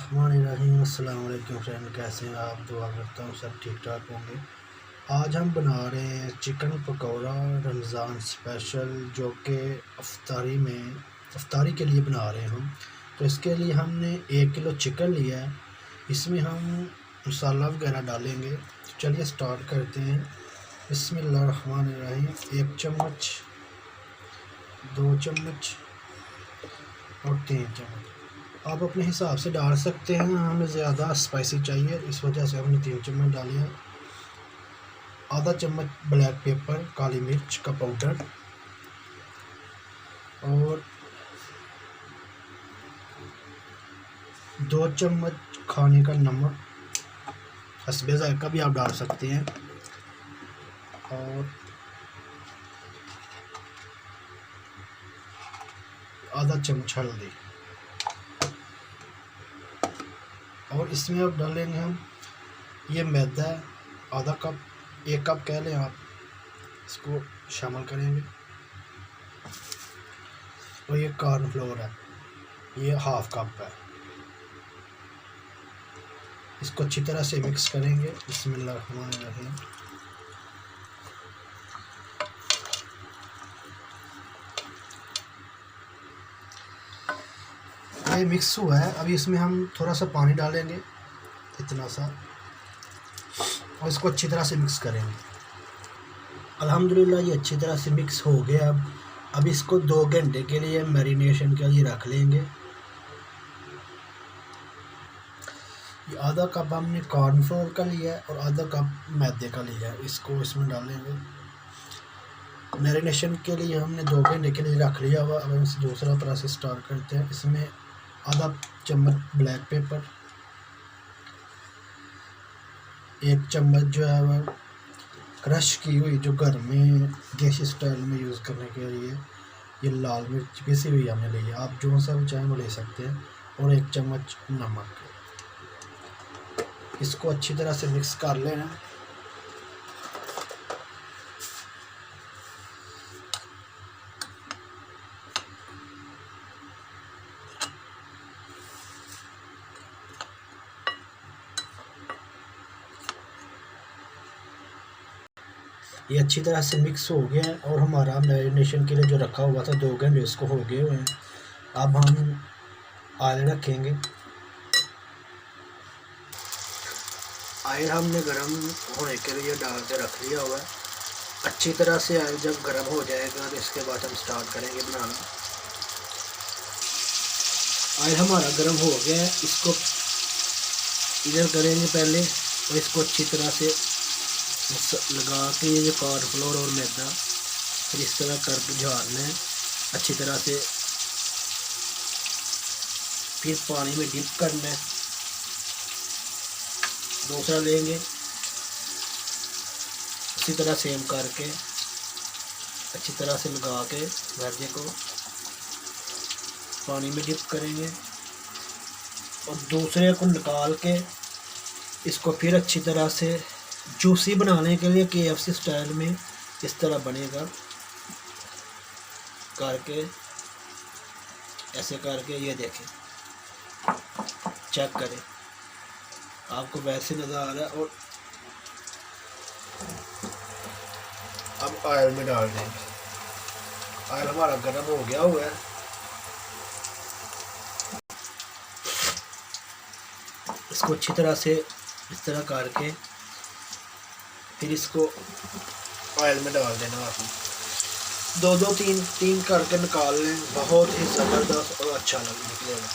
बिस्मिल्लाहिर्रहमानिर्रहीम। अस्सलाम वालेकुम फ्रेंड, कैसे हैं आप? दुआ करता हूँ सब ठीक ठाक होंगे। आज हम बना रहे हैं चिकन पकौड़ा रमज़ान स्पेशल, जो कि अफ्तारी के लिए बना रहे हैं हम। तो इसके लिए हमने 1 किलो चिकन लिया है। इसमें हम मसाला वगैरह डालेंगे। तो चलिए स्टार्ट करते हैं। बिस्मिल्लाहिर्रहमानिर्रहीम। 1 चम्मच, 2 चम्मच और 3 चम्मच आप अपने हिसाब से डाल सकते हैं। हमें ज़्यादा स्पाइसी चाहिए, इस वजह से हमने 3 चम्मच डाले हैं। आधा चम्मच ब्लैक पेपर, काली मिर्च का पाउडर, और 2 चम्मच खाने का नमक, हस्बे ज़ायक़ा भी आप डाल सकते हैं, और आधा चम्मच हल्दी। और इसमें अब डालेंगे हम ये मैदा है, आधा कप, 1 कप कह लें आप, इसको शामिल करेंगे। और ये कॉर्नफ्लोर है, ये हाफ कप है। इसको अच्छी तरह से मिक्स करेंगे। बिस्मिल्लाहिर्रहमानिर्रहीम। ये मिक्स हुआ है। अभी इसमें हम थोड़ा सा पानी डालेंगे, इतना सा, और इसको अच्छी तरह से मिक्स करेंगे। अल्हम्दुलिल्लाह ये अच्छी तरह से मिक्स हो गया। अब इसको 2 घंटे के लिए मैरिनेशन के लिए रख लेंगे। ये आधा कप हमने कॉर्नफ्लोर का लिया है और आधा कप मैदे का लिया है, इसको इसमें डालेंगे। मैरिनेशन के लिए हमने 2 घंटे के लिए रख लिया हुआ। अब हम दूसरा प्रोसेस स्टार्ट करते हैं। इसमें आधा चम्मच ब्लैक पेपर, 1 चम्मच जो है वह क्रश की हुई, जो घर में देसी स्टाइल में यूज़ करने के लिए ये लाल मिर्च पिसी हुई हमने ली है। आप जो सा भी चाहें वो ले सकते हैं। और 1 चम्मच नमक। इसको अच्छी तरह से मिक्स कर लेना। ये अच्छी तरह से मिक्स हो गया है और हमारा मैरिनेशन के लिए जो रखा हुआ था 2 घंटे, इसको हो गए हुए हैं। अब हम ऑयल रखेंगे। ऑयल हमने गर्म होने के लिए डाल के रख लिया हुआ है। अच्छी तरह से ऑयल जब गर्म हो जाएगा तो इसके बाद हम स्टार्ट करेंगे बनाना। ऑयल हमारा गर्म हो गया है, इसको इधर करेंगे पहले, और इसको अच्छी तरह से लगा के ये जो कॉर्नफ्लोर और मैदा, फिर इस तरह करके झाड़ना है अच्छी तरह से। फिर पानी में डिप करना है। दूसरा लेंगे, इसी तरह सेम करके अच्छी तरह से लगा के मैदे को पानी में डिप करेंगे। और दूसरे को निकाल के इसको फिर अच्छी तरह से जूसी बनाने के लिए KFC स्टाइल में इस तरह बनेगा करके, ऐसे करके ये देखें, चेक करें, आपको वैसे नज़र आ रहा है। और अब ऑयल में डाल देंगे। ऑयल हमारा गर्म हो गया हुआ है। इसको अच्छी तरह से इस तरह करके फिर इसको ऑयल में डाल देना। आप 2 3 करके निकाल लें, बहुत ही ज़बरदस्त और अच्छा निकलेगा।